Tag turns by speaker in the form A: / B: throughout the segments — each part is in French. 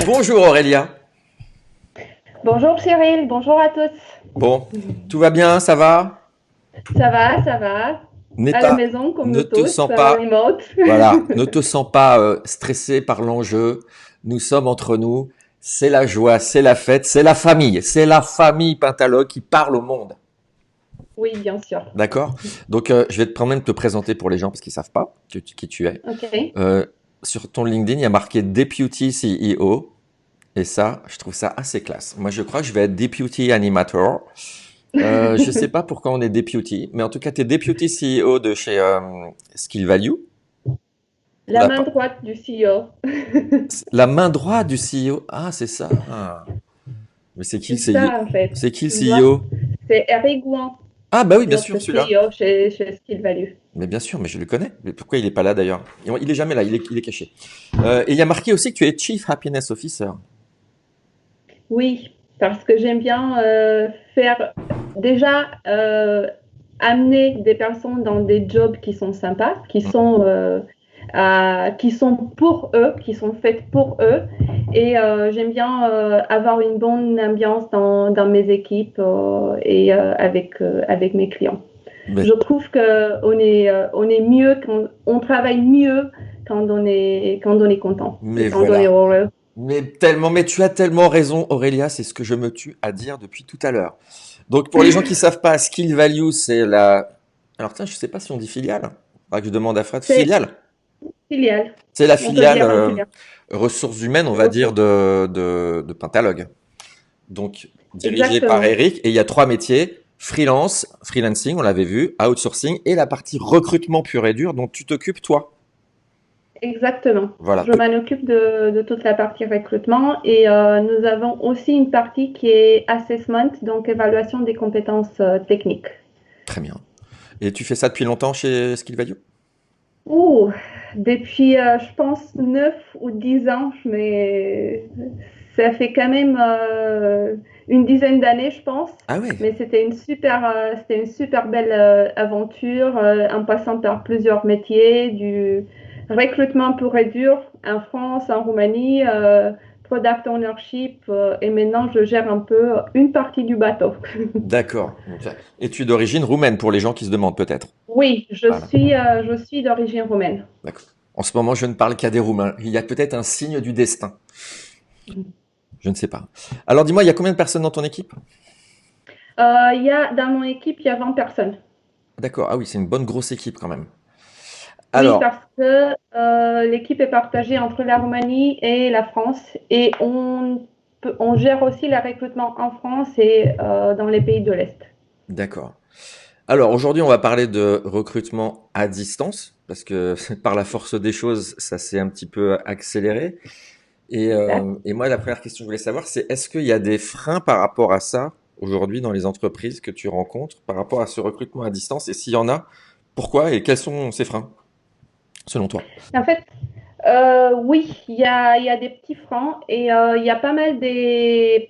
A: Bonjour Aurélia.
B: Bonjour Cyril, bonjour à tous.
A: Bon, tout va bien, ça va?
B: Ça va,
A: N'est
B: à la
A: pas,
B: maison comme
A: ne
B: nous
A: te
B: tous,
A: sens pas,
B: remote.
A: voilà, ne te sens pas stressé par l'enjeu. Nous sommes entre nous. C'est la joie, c'est la fête, c'est la famille. C'est la famille Pentalogue qui parle au monde.
B: Oui, bien sûr.
A: D'accord? Donc, je vais quand même te présenter pour les gens parce qu'ils savent pas qui tu es.
B: Ok.
A: Euh, sur ton LinkedIn, il y a marqué Deputy CEO. Et ça, je trouve ça assez classe. Moi, je crois que je vais être Deputy Animator. Je sais pas pourquoi on est deputy, mais en tout cas, tu es deputy CEO de chez Skill Value.
B: La main droite du CEO.
A: La main droite du CEO. Ah, c'est ça. Ah. Mais c'est qui le
B: C'est
A: CEO?
B: ça en fait,
A: C'est qui le
B: tu vois.
A: CEO?
B: C'est Eric Gouin,
A: Ah, bah oui, bien sûr,
B: notre
A: celui-là.
B: CEO chez Skill Value.
A: Mais bien sûr, mais je le connais. Mais pourquoi il est pas là d'ailleurs? Il est jamais là, il est caché. Et il y a marqué aussi que tu es Chief Happiness Officer.
B: Oui, parce que j'aime bien faire déjà amener des personnes dans des jobs qui sont sympas, qui sont pour eux, qui sont faites pour eux. Et j'aime bien avoir une bonne ambiance dans mes équipes et avec mes clients.
A: Mais,
B: Je trouve on est mieux, on travaille mieux quand on est content et
A: mais
B: quand on est
A: voilà.
B: heureux.
A: Mais tu as tellement raison, Aurélia, c'est ce que je me tue à dire depuis tout à l'heure. Donc, pour les gens qui savent pas, Skill Value, c'est la. Alors, tiens, je sais pas si on dit filiale. Faudra que je demande à Fred.
B: C'est
A: Filiale.
B: filiale.
A: C'est la
B: On peut
A: filiale
B: dire un filiale.
A: ressources humaines, on va dire,
B: Ressources.
A: de Pentalogue. Donc, dirigé par
B: Exactement.
A: Eric. Et il y a trois métiers. Freelancing, on l'avait vu, outsourcing et la partie recrutement pur et dur dont tu t'occupes toi.
B: Exactement.
A: Voilà.
B: Je m'en occupe de toute la partie recrutement et nous avons aussi une partie qui est assessment, donc évaluation des compétences techniques.
A: Très bien. Et tu fais ça depuis longtemps chez Skill Value?
B: Ouh, depuis, je pense, 9 ou 10 ans, mais ça fait quand même une dizaine d'années, je pense.
A: Ah ouais.
B: Mais c'était une super belle aventure en passant par plusieurs métiers, du recrutement pur et dur en France, en Roumanie, product ownership, et maintenant je gère un peu une partie du bateau.
A: D'accord. Ok. Et tu es d'origine roumaine pour les gens qui se demandent peut-être.
B: Oui,
A: Voilà.
B: je suis d'origine roumaine.
A: D'accord. En ce moment, je ne parle qu'à des Roumains. Il y a peut-être un signe du destin. Je ne sais pas. Alors dis-moi, il y a combien de personnes dans ton équipe?
B: Dans mon équipe, il y a 20 personnes.
A: D'accord. Ah oui, c'est une bonne grosse équipe quand même.
B: Oui,
A: Alors,
B: parce que l'équipe est partagée entre la Roumanie et la France et on gère aussi le recrutement en France et dans les pays de l'Est.
A: d'accord. Alors aujourd'hui, on va parler de recrutement à distance parce que par la force des choses, ça s'est un petit peu accéléré.
B: Exact.
A: Et moi, la première question que je voulais savoir, c'est est-ce qu'il y a des freins par rapport à ça aujourd'hui dans les entreprises que tu rencontres par rapport à ce recrutement à distance? Et s'il y en a, pourquoi et quels sont ces freins selon toi?
B: En fait, oui, il y a des petits freins et il y a pas mal des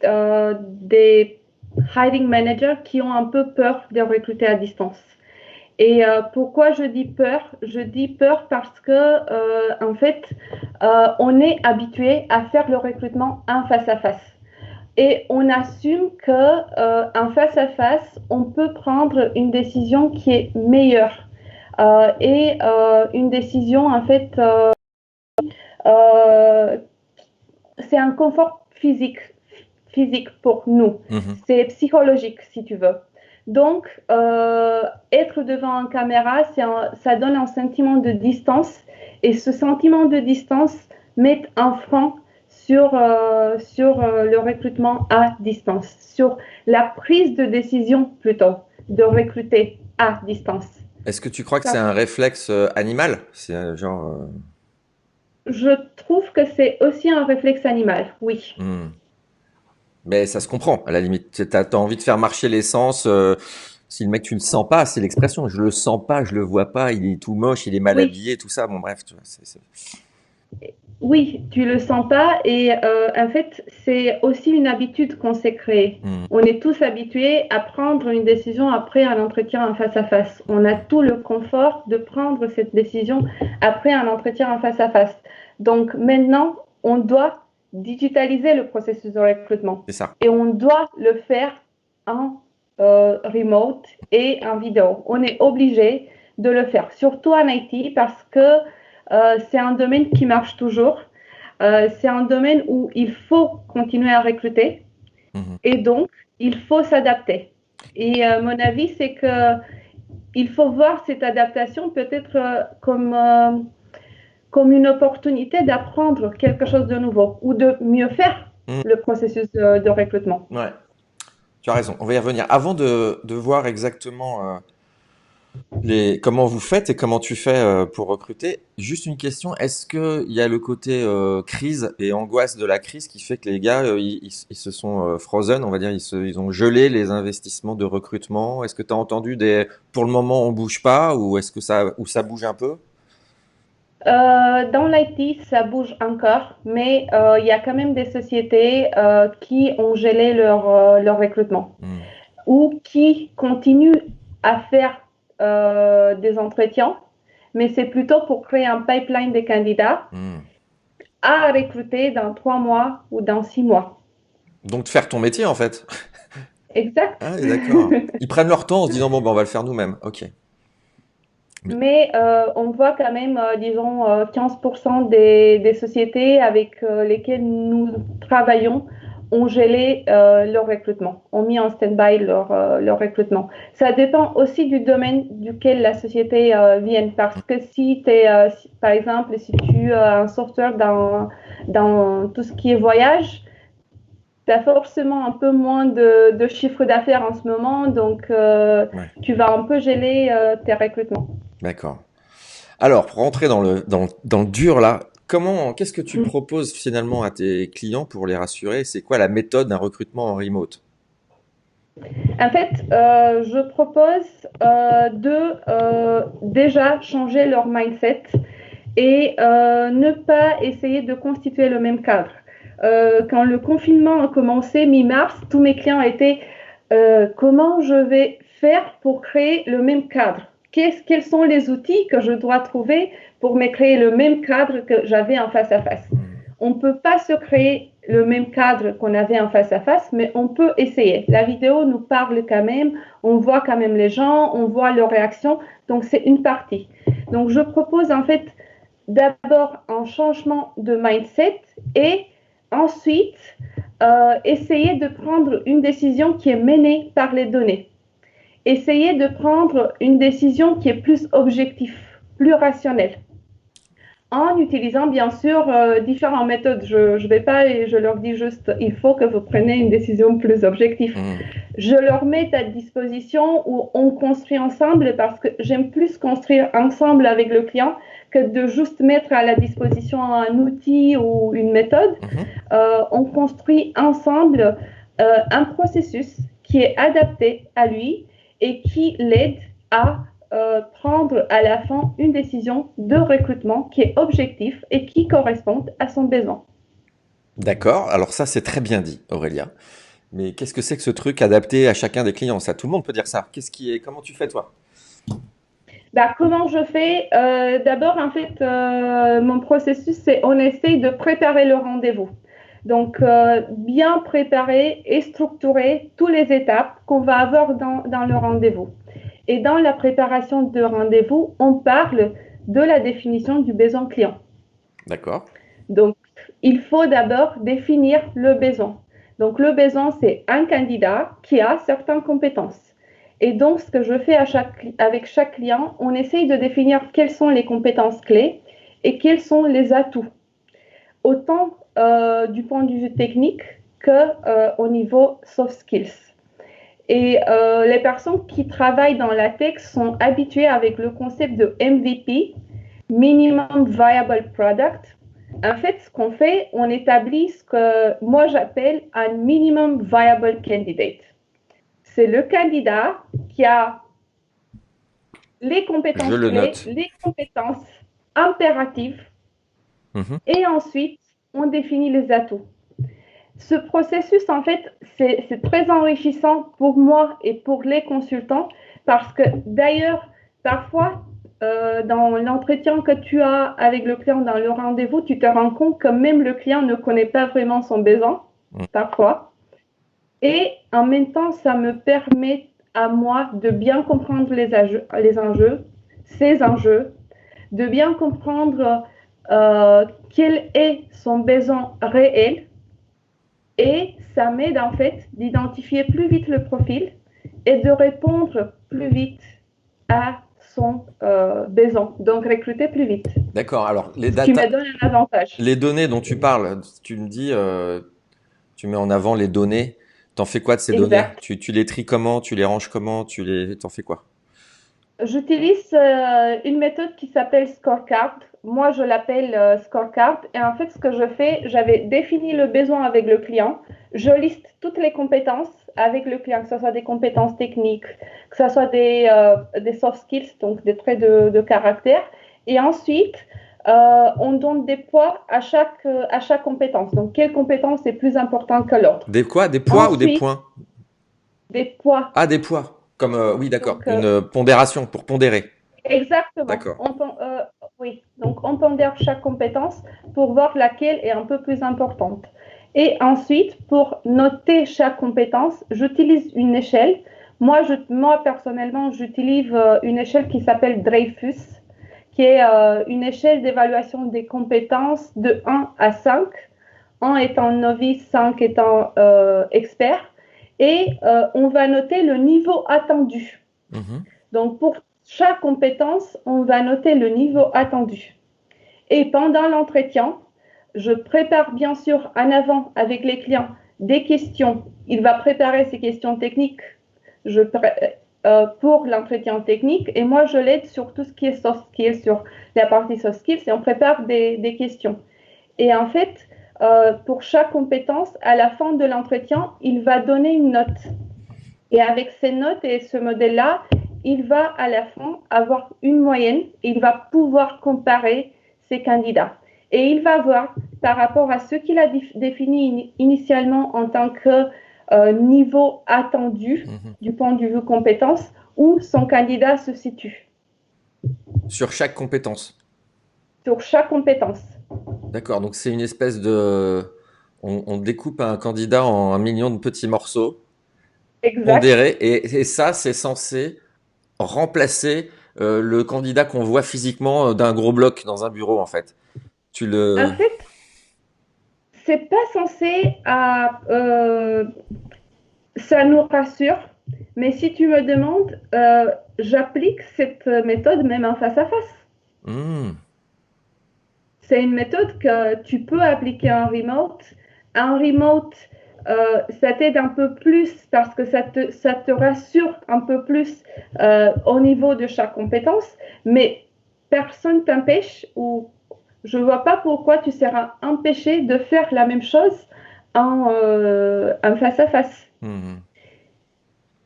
B: hiring managers qui ont un peu peur de recruter à distance. Et pourquoi je dis peur? Je dis peur parce que, en fait, on est habitué à faire le recrutement en face à face. Et on assume que en face à face, on peut prendre une décision qui est meilleure et une décision en fait, euh, c'est un confort physique pour nous.
A: Mhm.
B: C'est psychologique si tu veux. Donc, être devant une caméra, ça donne un sentiment de distance et ce sentiment de distance met un frein sur le recrutement à distance, sur la prise de décision plutôt de recruter à distance.
A: Est-ce que tu crois que c'est
B: Parce
A: un réflexe animal? C'est genre.
B: Je trouve que c'est aussi un réflexe animal, oui.
A: Hmm. Mais ça se comprend, à la limite. T'as envie de faire marcher l'essence. Si le mec, tu le sens pas, c'est l'expression. Je le sens pas, je le vois pas, il est tout moche, il est mal
B: Oui,
A: habillé, tout ça. Bon, bref, tu vois,
B: oui, tu le sens pas et en fait, c'est aussi une habitude qu'on s'est créée.
A: Hmm.
B: On est tous habitués à prendre une décision après un entretien en face à face. On a tout le confort de prendre cette décision après un entretien en face à face. Donc maintenant, on doit digitaliser le processus de recrutement.
A: C'est ça.
B: Et on doit le faire en remote et en vidéo. On est obligé de le faire, surtout en IT, parce que c'est un domaine qui marche toujours. C'est un domaine où il faut continuer à recruter et donc il faut s'adapter. Et mon avis, c'est que il faut voir cette adaptation peut-être comme une opportunité d'apprendre quelque chose de nouveau ou de mieux faire le processus de recrutement.
A: Ouais, tu as raison. On va y revenir. Avant de voir exactement comment vous faites et comment tu fais pour recruter, juste une question. Est-ce qu'il y a le côté crise et angoisse de la crise qui fait que les gars, ils se sont frozen, on va dire, ils ont gelé les investissements de recrutement? Est-ce que tu as entendu pour le moment, on bouge pas ou est-ce que ça bouge un peu?
B: Dans l'IT, ça bouge encore, mais il y a quand même des sociétés qui ont gelé leur recrutement ou qui continuent à faire des entretiens, mais c'est plutôt pour créer un pipeline des candidats à recruter dans 3 mois ou dans 6 mois.
A: Donc de faire ton métier en fait.
B: Exact.
A: Ah, d'accord. Ils prennent leur temps en se disant bon, ben, on va le faire nous-mêmes. Ok.
B: Mais on voit quand même, disons, 15% des sociétés avec lesquelles nous travaillons ont gelé leur recrutement, ont mis en stand-by leur recrutement. Ça dépend aussi du domaine duquel la société vient, parce que si tu es, par exemple, si tu as un software dans tout ce qui est voyage, tu as forcément un peu moins de chiffre d'affaires en ce moment, donc tu vas un peu geler tes recrutements.
A: D'accord. Alors, pour rentrer dans le dur là, qu'est-ce que tu proposes finalement à tes clients pour les rassurer? C'est quoi la méthode d'un recrutement en remote?
B: En fait, je propose de déjà changer leur mindset et ne pas essayer de constituer le même cadre. Quand le confinement a commencé mi-mars, tous mes clients étaient comment je vais faire pour créer le même cadre? Quels sont les outils que je dois trouver pour me créer le même cadre que j'avais en face à face? On ne peut pas se créer le même cadre qu'on avait en face à face, mais on peut essayer. La vidéo nous parle quand même, on voit quand même les gens, on voit leurs réactions, donc c'est une partie. Donc je propose en fait d'abord un changement de mindset et ensuite essayer de prendre une décision qui est menée par les données. Essayer de prendre une décision qui est plus objective, plus rationnelle, en utilisant bien sûr différentes méthodes. Je ne vais pas et je leur dis juste, il faut que vous preniez une décision plus objective. Je leur mets à disposition où on construit ensemble parce que j'aime plus construire ensemble avec le client que de juste mettre à la disposition un outil ou une méthode. On construit ensemble un processus qui est adapté à lui et qui l'aide à prendre à la fin une décision de recrutement qui est objective et qui correspond à son besoin.
A: D'accord. Alors ça, c'est très bien dit, Aurélia. Mais qu'est-ce que c'est que ce truc adapté à chacun des clients? Ça, tout le monde peut dire ça. Comment tu fais toi?
B: Comment je fais d'abord, en fait, mon processus, c'est on essaye de préparer le rendez-vous. Donc, bien préparer et structurer toutes les étapes qu'on va avoir dans le rendez-vous. Et dans la préparation de rendez-vous, on parle de la définition du besoin client.
A: D'accord.
B: Donc, il faut d'abord définir le besoin. Donc, le besoin, c'est un candidat qui a certaines compétences. Et donc, ce que je fais avec chaque client, on essaye de définir quelles sont les compétences clés et quels sont les atouts, autant du point de vue technique qu'au niveau soft skills. Et les personnes qui travaillent dans la tech sont habituées avec le concept de MVP, Minimum Viable Product. En fait, ce qu'on fait, on établit ce que moi j'appelle un Minimum Viable Candidate. C'est le candidat qui a les compétences clés, les compétences impératives, et ensuite, on définit les atouts. Ce processus, en fait, c'est très enrichissant pour moi et pour les consultants parce que d'ailleurs, parfois, dans l'entretien que tu as avec le client dans le rendez-vous, tu te rends compte que même le client ne connaît pas vraiment son besoin, parfois. Et en même temps, ça me permet à moi de bien comprendre ces enjeux, de bien comprendre quel est son besoin réel. Et ça m'aide en fait d'identifier plus vite le profil et de répondre plus vite à son besoin. Donc recruter plus vite.
A: D'accord. Alors,
B: Ce qui me donne un avantage.
A: les données dont tu parles, tu me dis, tu mets en avant les données. T'en fais quoi de ces données?
B: Exact.
A: Tu les tries comment? Tu les ranges comment? T'en fais quoi?
B: J'utilise une méthode qui s'appelle Scorecard. Moi, je l'appelle Scorecard. Et en fait, ce que je fais, j'avais défini le besoin avec le client. Je liste toutes les compétences avec le client, que ce soit des compétences techniques, que ce soit des soft skills, donc des traits de caractère. Et ensuite, on donne des poids à chaque compétence. Donc, quelle compétence est plus importante que l'autre?
A: Des quoi? Des poids ou des
B: Ensuite,
A: points?
B: des poids.
A: Ah, des poids. Comme, oui, d'accord.
B: Donc,
A: Une pondération pour pondérer.
B: exactement.
A: D'accord.
B: Oui, donc on pondère chaque compétence pour voir laquelle est un peu plus importante. Et ensuite, pour noter chaque compétence, j'utilise une échelle. Moi personnellement, j'utilise une échelle qui s'appelle Dreyfus, qui est une échelle d'évaluation des compétences de 1 à 5, 1 étant novice, 5 étant expert. Et on va noter le niveau attendu. Donc, pour chaque compétence, on va noter le niveau attendu. Et pendant l'entretien, je prépare bien sûr en avant avec les clients des questions. Il va préparer ces questions techniques pour l'entretien technique et moi, je l'aide sur tout ce qui est soft skills, sur la partie soft skills et on prépare des questions. Et en fait, pour chaque compétence, à la fin de l'entretien, il va donner une note. Et avec ces notes et ce modèle-là, il va à la fin avoir une moyenne et il va pouvoir comparer ses candidats. Et il va voir par rapport à ce qu'il a défini initialement en tant que niveau attendu du point de vue compétence, où son candidat se situe.
A: Sur chaque compétence.
B: Sur chaque compétence.
A: D'accord. Donc, c'est une espèce de. On découpe un candidat en 1 million de petits morceaux,
B: Exact.
A: pondérés, et ça, c'est censé remplacer le candidat qu'on voit physiquement d'un gros bloc dans un bureau, en fait. Tu le.
B: En fait, c'est pas censé ça nous rassure, mais si tu me demandes, j'applique cette méthode même en face à face.
A: Hmm.
B: C'est une méthode que tu peux appliquer en remote. En remote, ça t'aide un peu plus parce que ça te rassure un peu plus au niveau de chaque compétence, mais personne t'empêche ou je ne vois pas pourquoi tu seras empêché de faire la même chose en face à face.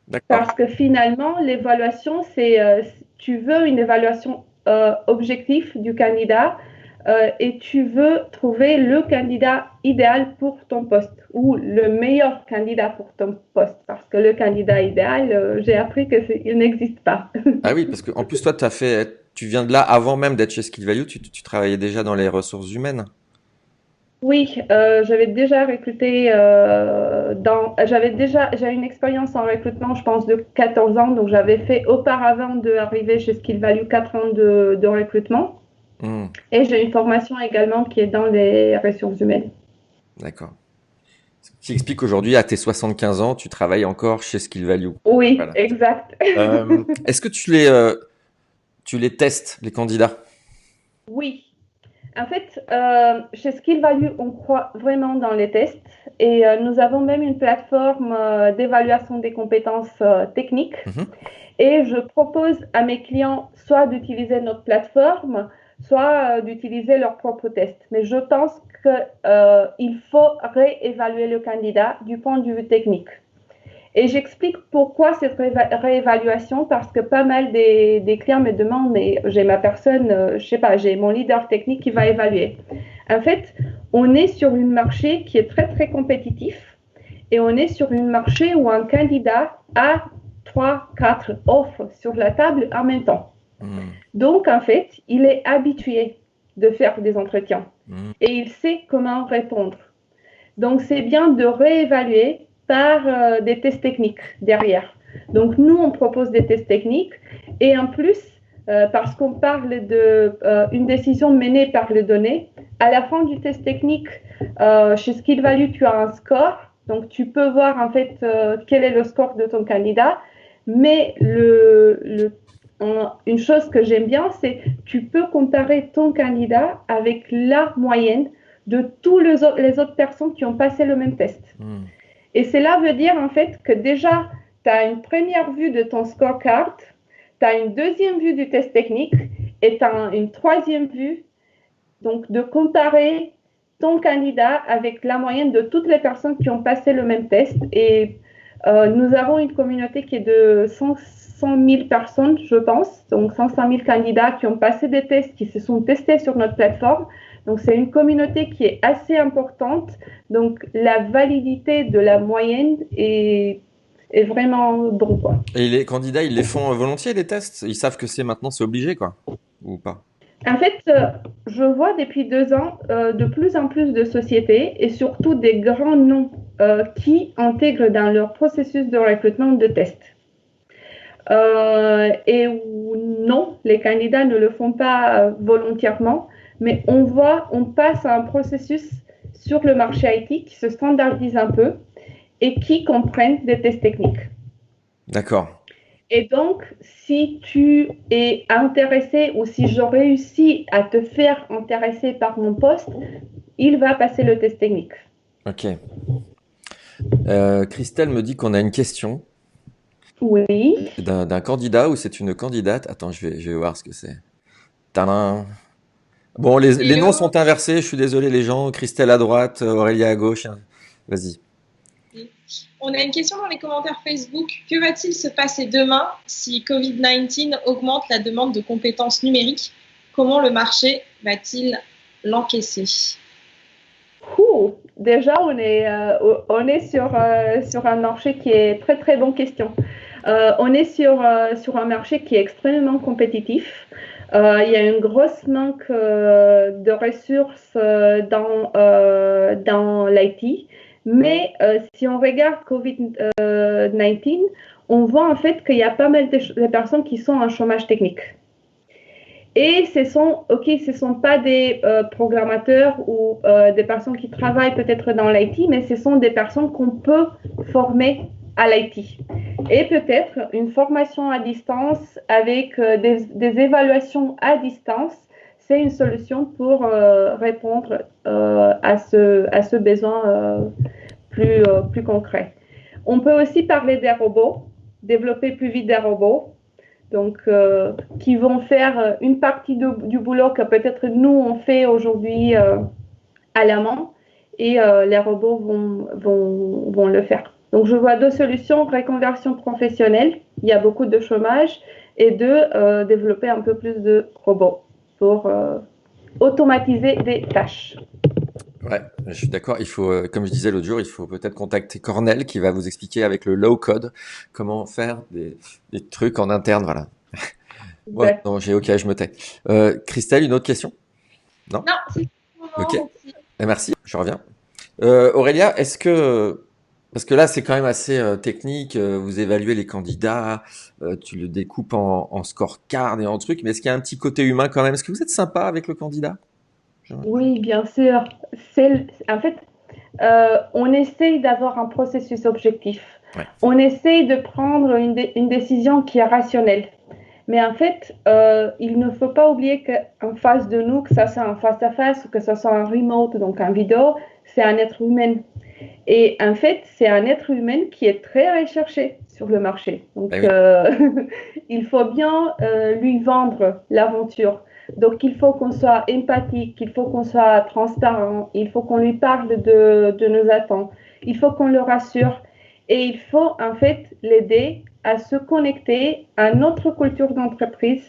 A: D'accord.
B: Parce que finalement, l'évaluation, tu veux une évaluation objective du candidat et tu veux trouver le candidat idéal pour ton poste ou le meilleur candidat pour ton poste. Parce que le candidat idéal, j'ai appris qu'il n'existe pas.
A: Ah oui, parce que en plus toi, tu viens de là avant même d'être chez Skill Value, tu travaillais déjà dans les ressources humaines.
B: Oui, j'avais déjà recruté j'ai une expérience en recrutement, je pense, de 14 ans. Donc, j'avais fait auparavant d'arriver chez Skill Value 4 ans de recrutement.
A: Hmm,
B: Et j'ai une formation également qui est dans les ressources humaines.
A: d'accord. Ce qui explique qu'aujourd'hui, à tes 75 ans, tu travailles encore chez Skill Value.
B: Oui,
A: Voilà.
B: exact.
A: Est-ce que tu les testes, les candidats?
B: Oui. En fait, chez Skill Value, on croit vraiment dans les tests et nous avons même une plateforme d'évaluation des compétences techniques. Et je propose à mes clients soit d'utiliser notre plateforme, soit d'utiliser leurs propres tests. Mais je pense qu'il faut réévaluer le candidat du point de vue technique. Et j'explique pourquoi cette réévaluation, parce que pas mal des clients me demandent, mais j'ai ma personne, je sais pas, j'ai mon leader technique qui va évaluer. En fait, on est sur un marché qui est très, très compétitif et on est sur un marché où un candidat a 3, 4 offres sur la table en même temps.
A: Hmm.
B: Donc, en fait, il est habitué de faire des entretiens
A: Hmm.
B: et il sait comment répondre. Donc, c'est bien de réévaluer par des tests techniques derrière. Donc, nous, on propose des tests techniques et en plus, parce qu'on parle d'une décision menée par les données, à la fin du test technique, chez Skill Value, tu as un score. Donc, tu peux voir en fait quel est le score de ton candidat. Mais une chose que j'aime bien, c'est tu peux comparer ton candidat avec la moyenne de toutes les autres personnes qui ont passé le même test.
A: Hmm.
B: Et cela veut dire en fait que déjà, tu as une première vue de ton scorecard, tu as une deuxième vue du test technique et tu as une troisième vue, donc de comparer ton candidat avec la moyenne de toutes les personnes qui ont passé le même test. Et nous avons une communauté qui est de 100 000 personnes, je pense, donc 105 000 candidats qui ont passé des tests, qui se sont testés sur notre plateforme. Donc, c'est une communauté qui est assez importante. Donc, la validité de la moyenne est vraiment bon, quoi.
A: Et les candidats, ils les font volontiers, les tests? Ils savent que c'est obligé, quoi. Ou pas?
B: En fait, je vois depuis 2 ans de plus en plus de sociétés et surtout des grands noms qui intègrent dans leur processus de recrutement de tests. Et non, les candidats ne le font pas volontairement, mais on passe à un processus sur le marché IT qui se standardise un peu et qui comprennent des tests techniques.
A: D'accord.
B: Et donc, si tu es intéressé ou si je réussis à te faire intéresser par mon poste, il va passer le test technique.
A: Ok. Christelle me dit qu'on a une question
B: Oui.
A: d'un candidat ou c'est une candidate. Attends, je vais voir ce que c'est. Tadam. Bon, les noms
C: Hello.
A: sont inversés. Je suis désolé, les gens. Christelle à droite, Aurélia à gauche. Vas-y.
C: On a une question dans les commentaires Facebook. Que va-t-il se passer demain si Covid-19 augmente la demande de compétences numériques? Comment le marché va-t-il l'encaisser?
B: Déjà, on est sur un marché qui est très, très bonne question. On est sur un marché qui est extrêmement compétitif. Il y a une grosse manque de ressources dans l'IT. Mais si on regarde COVID-19, on voit en fait qu'il y a pas mal de personnes qui sont en chômage technique. Et ce sont pas des programmateurs ou des personnes qui travaillent peut-être dans l'IT, mais ce sont des personnes qu'on peut former à l'IT. Et peut-être une formation à distance avec des évaluations à distance, c'est une solution pour répondre à ce besoin plus concret. On peut aussi parler des robots, développer plus vite des robots donc qui vont faire une partie du boulot que peut-être nous on fait aujourd'hui à la main et les robots vont le faire. Donc je vois 2 solutions, reconversion professionnelle, il y a beaucoup de chômage, et développer un peu plus de robots pour automatiser des tâches.
A: Ouais, je suis d'accord. Il faut, comme je disais l'autre jour, il faut peut-être contacter Cornell qui va vous expliquer avec le low code comment faire des trucs en interne. Voilà. Ouais,
B: Exact.
A: non, ok, je me tais. Christelle, une autre question? Non?
C: Non, c'est tout.
A: Ok.
C: Merci.
A: Merci, je reviens. Aurélia, parce que là c'est quand même assez technique, vous évaluez les candidats, tu le découpes en scorecard et en trucs, mais est-ce qu'il y a un petit côté humain quand même? Est-ce que vous êtes sympa avec le candidat?
B: Oui, bien sûr. En fait, on essaye d'avoir un processus objectif.
A: Ouais.
B: On essaye de prendre une décision qui est rationnelle. Mais en fait, il ne faut pas oublier qu'en face de nous, que ce soit en face-à-face ou que ce soit en remote, donc en vidéo, c'est un être humain. Et en fait, c'est un être humain qui est très recherché sur le marché. Donc,
A: Bah oui.
B: il faut bien lui vendre l'aventure. Donc, il faut qu'on soit empathique, il faut qu'on soit transparent, il faut qu'on lui parle de nos attentes, il faut qu'on le rassure et il faut en fait l'aider à se connecter à notre culture d'entreprise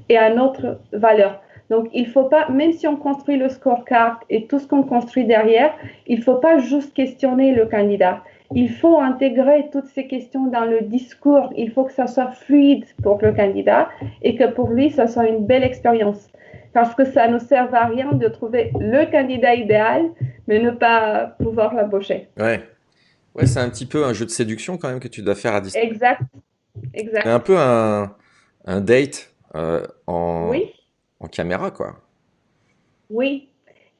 B: et à notre valeur. Donc, il ne faut pas, même si on construit le scorecard et tout ce qu'on construit derrière, il ne faut pas juste questionner le candidat. il faut intégrer toutes ces questions dans le discours. Il faut que ça soit fluide pour le candidat et que pour lui, ça soit une belle expérience. Parce que ça ne sert à rien de trouver le candidat idéal, mais ne pas pouvoir l'embaucher.
A: Ouais. Ouais, c'est un petit peu un jeu de séduction quand même que tu dois faire à distance.
B: Exact,
A: C'est
B: exact.
A: un peu un date
B: Oui,
A: en caméra, quoi.
B: oui.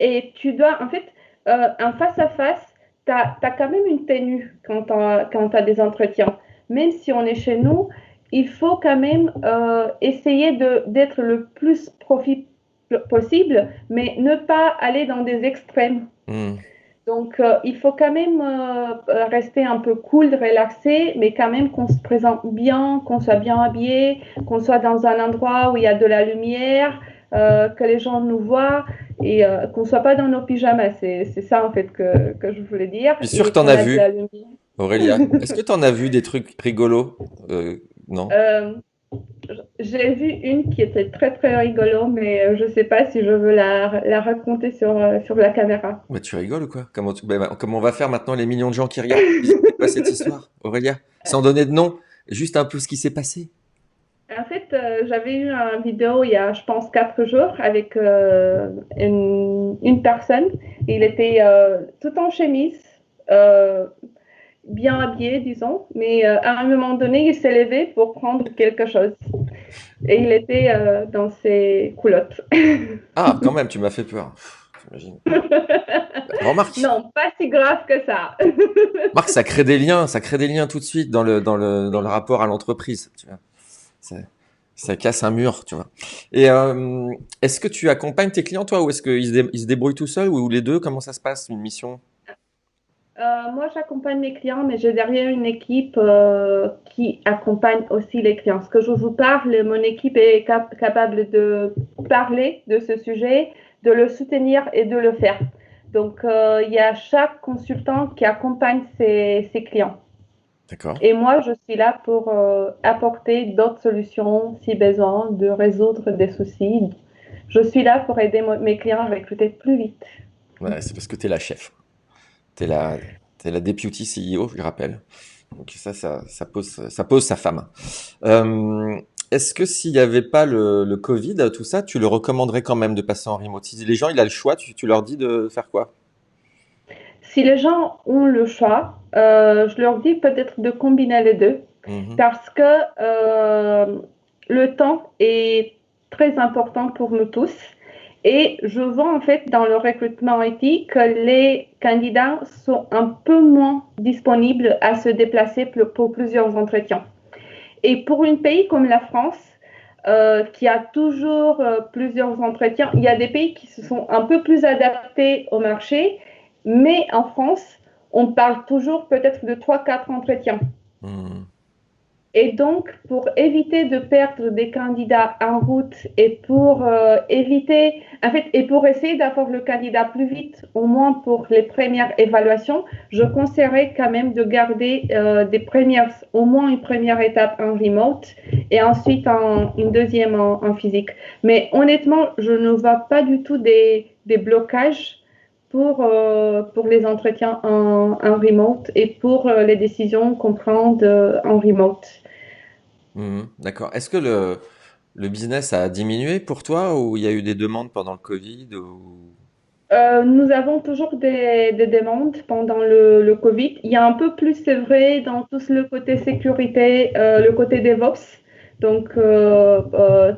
B: Et tu dois, en fait, en face à face, tu as quand même une tenue quand tu as des entretiens. Même si on est chez nous, il faut quand même essayer d'être le plus possible, mais ne pas aller dans des extrêmes.
A: Hmm.
B: Donc, il faut quand même rester un peu cool, relaxé, mais quand même qu'on se présente bien, qu'on soit bien habillé, qu'on soit dans un endroit où il y a de la lumière, que les gens nous voient et qu'on ne soit pas dans nos pyjamas. C'est ça, en fait, que je voulais dire.
A: Je suis sûr que
B: Et
A: t'en
B: qu'on
A: as
B: a de la
A: vu,
B: lumière.
A: Aurélia. Est-ce que t'en as vu des trucs rigolos? Non?
B: Euh, j'ai vu une qui était très, très rigolo, mais je ne sais pas si je veux la raconter sur la caméra.
A: Bah, tu rigoles ou quoi? Comment on va faire maintenant les millions de gens qui regardent? C'est quoi cette histoire, Aurélia? Sans donner de nom, juste un peu ce qui s'est passé.
B: En fait, j'avais eu une vidéo il y a, je pense, 4 jours avec une personne. Il était tout en chemise, euh, bien habillé, disons, mais à un moment donné, il s'est levé pour prendre quelque chose. Et il était dans ses culottes.
A: Ah, quand même, tu m'as fait peur. T'imagines. Bah, remarque,
B: Non, pas si grave que ça.
A: Marc, ça crée des liens tout de suite dans le
B: Oui.
A: rapport à l'entreprise. Tu vois. Ça, ça casse un mur, tu vois. Et est-ce que tu accompagnes tes clients, toi, ou est-ce ils se débrouillent tout seuls, ou les deux? Comment ça se passe, une mission?
B: Moi, j'accompagne mes clients, mais j'ai derrière une équipe qui accompagne aussi les clients. Ce que je vous parle, mon équipe est capable de parler de ce sujet, de le soutenir et de le faire. Donc, il y a chaque consultant qui accompagne ses clients.
A: D'accord.
B: Et moi, je suis là pour apporter d'autres solutions si besoin, de résoudre des soucis. Je suis là pour aider mes clients à recruter plus vite.
A: Ouais, c'est parce que t'es la chef. T'es la, t'es la deputy CEO, je rappelle. Donc ça pose sa femme. Est-ce que s'il n'y avait pas le Covid, tout ça, tu le recommanderais quand même de passer en remote? Si les gens, ils ont le choix, tu leur dis de faire quoi?
B: Si les gens ont le choix, je leur dis peut-être de combiner les deux
A: Mhm.
B: parce que le temps est très important pour nous tous. Et je vois en fait dans le recrutement IT que les candidats sont un peu moins disponibles à se déplacer pour plusieurs entretiens. Et pour un pays comme la France, qui a toujours plusieurs entretiens, il y a des pays qui se sont un peu plus adaptés au marché, mais en France, on parle toujours peut-être de 3, 4 entretiens.
A: Mhm.
B: Et donc, pour éviter de perdre des candidats en route et pour éviter, en fait, et pour essayer d'avoir le candidat plus vite, au moins pour les premières évaluations, je conseillerais quand même de garder au moins une première étape en remote et ensuite une deuxième en physique. Mais honnêtement, je ne vois pas du tout des blocages pour les entretiens en remote et pour les décisions qu'on prend en remote.
A: Mhm. D'accord. Est-ce que le business a diminué pour toi ou il y a eu des demandes pendant le Covid ou...
B: Nous avons toujours des demandes pendant le Covid. Il y a un peu plus, c'est vrai, dans tout le côté sécurité, le côté DevOps, donc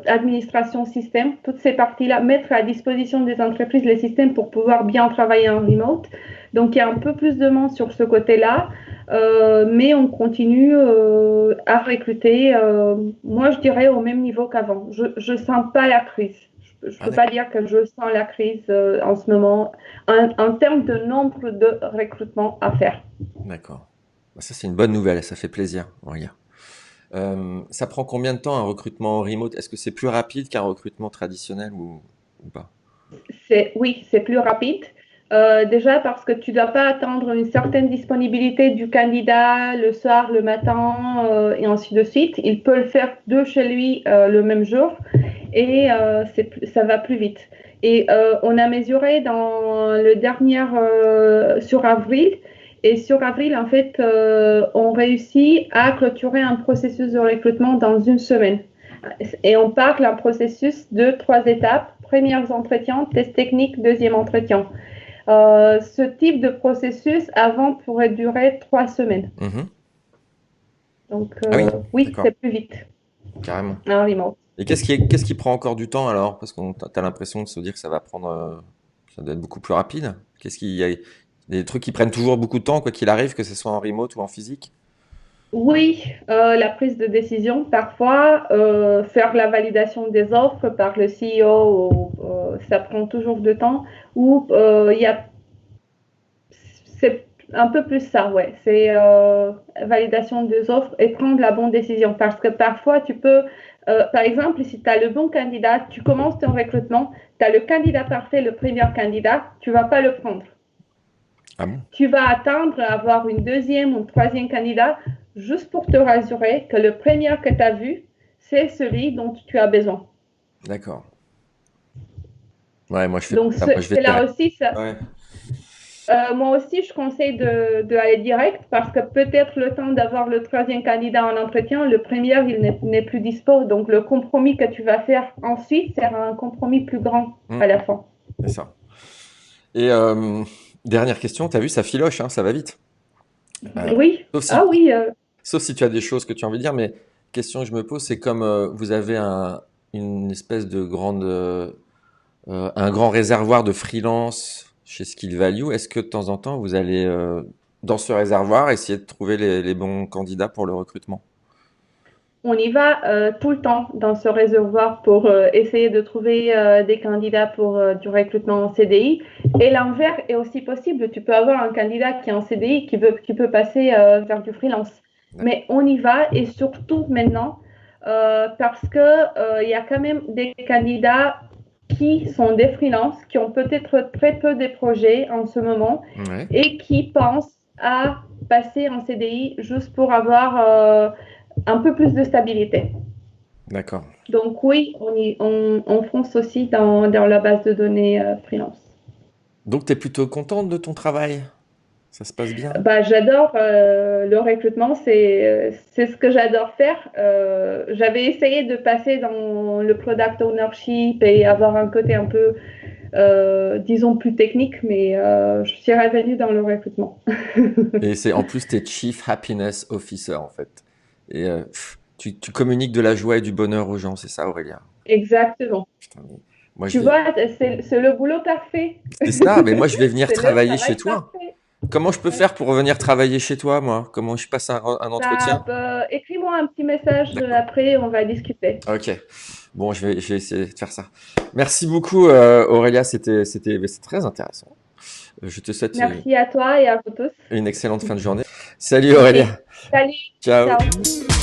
B: administration système, toutes ces parties-là, mettre à disposition des entreprises les systèmes pour pouvoir bien travailler en remote. Donc il y a un peu plus de demandes sur ce côté-là, mais on continue à recruter, moi je dirais au même niveau qu'avant. Je ne sens pas la crise. Je ne
A: Ah,
B: peux pas dire que je sens la crise en ce moment en termes de nombre de recrutements à faire.
A: d'accord. Bah, ça, c'est une bonne nouvelle, ça fait plaisir. Regarde. Ça prend combien de temps un recrutement en remote? Est-ce que c'est plus rapide qu'un recrutement traditionnel ou pas?
B: Oui, c'est plus rapide. Déjà parce que tu ne dois pas attendre une certaine disponibilité du candidat le soir, le matin et ainsi de suite. Il peut le faire de chez lui le même jour et ça va plus vite. Et on a mesuré dans le dernier sur avril Et sur avril, en fait, on réussit à clôturer un processus de recrutement dans une semaine. Et on parle d'un processus de 3 étapes. Premiers entretiens, test technique, deuxième entretien. Ce type de processus, avant, pourrait durer 3 semaines. Donc,
A: Ah oui,
B: oui,
A: d'accord.
B: c'est plus vite.
A: Carrément.
B: En remote.
A: Et qu'est-ce qui prend encore du temps alors? Parce qu'on t'as l'impression de se dire que ça va prendre, ça doit être beaucoup plus rapide. Il y a des trucs qui prennent toujours beaucoup de temps, quoi qu'il arrive, que ce soit en remote ou en physique?
B: Oui, la prise de décision, parfois, faire la validation des offres par le CEO, ça prend toujours du temps. Ou c'est un peu plus ça, ouais. C'est validation des offres et prendre la bonne décision. Parce que parfois, tu peux, par exemple, si tu as le bon candidat, tu commences ton recrutement, tu as le candidat parfait, le premier candidat, tu ne vas pas le prendre.
A: Ah bon?
B: Tu vas attendre à avoir une deuxième ou une troisième candidat juste pour te rassurer que le premier que tu as vu, c'est celui dont tu as besoin.
A: D'accord. Ouais, moi je fais
B: Donc,
A: pas ça. Moi, je vais
B: c'est là
A: direct.
B: aussi ça.
A: Ouais.
B: Moi aussi, je conseille d'aller direct parce que peut-être le temps d'avoir le troisième candidat en entretien, le premier, il n'est plus dispo. Donc, le compromis que tu vas faire ensuite sera un compromis plus grand à la fin.
A: C'est ça. Et dernière question, t'as vu, ça filoche, hein, ça va vite.
B: Oui.
A: Sauf si,
B: Ah oui.
A: sauf si tu as des choses que tu as envie de dire, mais question que je me pose, c'est comme vous avez une espèce de un grand réservoir de freelance chez Skill Value, est-ce que de temps en temps vous allez dans ce réservoir essayer de trouver les bons candidats pour le recrutement?
B: On y va tout le temps dans ce réservoir pour essayer de trouver des candidats pour du recrutement en CDI. Et l'inverse est aussi possible. Tu peux avoir un candidat qui est en CDI qui peut passer vers du freelance. Mais on y va et surtout maintenant parce que il y a quand même des candidats qui sont des freelances, qui ont peut-être très peu de projets en ce moment
A: Ouais.
B: et qui pensent à passer en CDI juste pour avoir un peu plus de stabilité.
A: D'accord.
B: Donc oui, on fonce aussi dans la base de données freelance.
A: Donc tu es plutôt contente de ton travail? Ça se passe bien?
B: Bah, j'adore le recrutement, c'est ce que j'adore faire. J'avais essayé de passer dans le product ownership et avoir un côté un peu, disons, plus technique, mais je suis revenue dans le recrutement.
A: Et c'est en plus t'es Chief Happiness Officer en fait. Et tu communiques de la joie et du bonheur aux gens, c'est ça Aurélien?
B: Exactement.
A: Putain, mais moi je
B: Tu
A: vais.
B: vois, c'est le boulot parfait.
A: C'est ça, mais moi je vais venir
B: C'est le
A: travailler chez
B: travail
A: toi.
B: parfait.
A: Comment je peux faire pour venir travailler chez toi, moi? Comment je passe un entretien?
B: Écris-moi un petit message
A: D'accord.
B: après, on va discuter.
A: Ok. Bon, je vais essayer de faire ça. Merci beaucoup, Aurélia. C'est très intéressant. Je te souhaite
B: Merci à toi et à vous tous.
A: une excellente fin de journée. Salut,
B: Ok,
A: Aurélia.
B: salut,
A: Ciao.
B: ciao.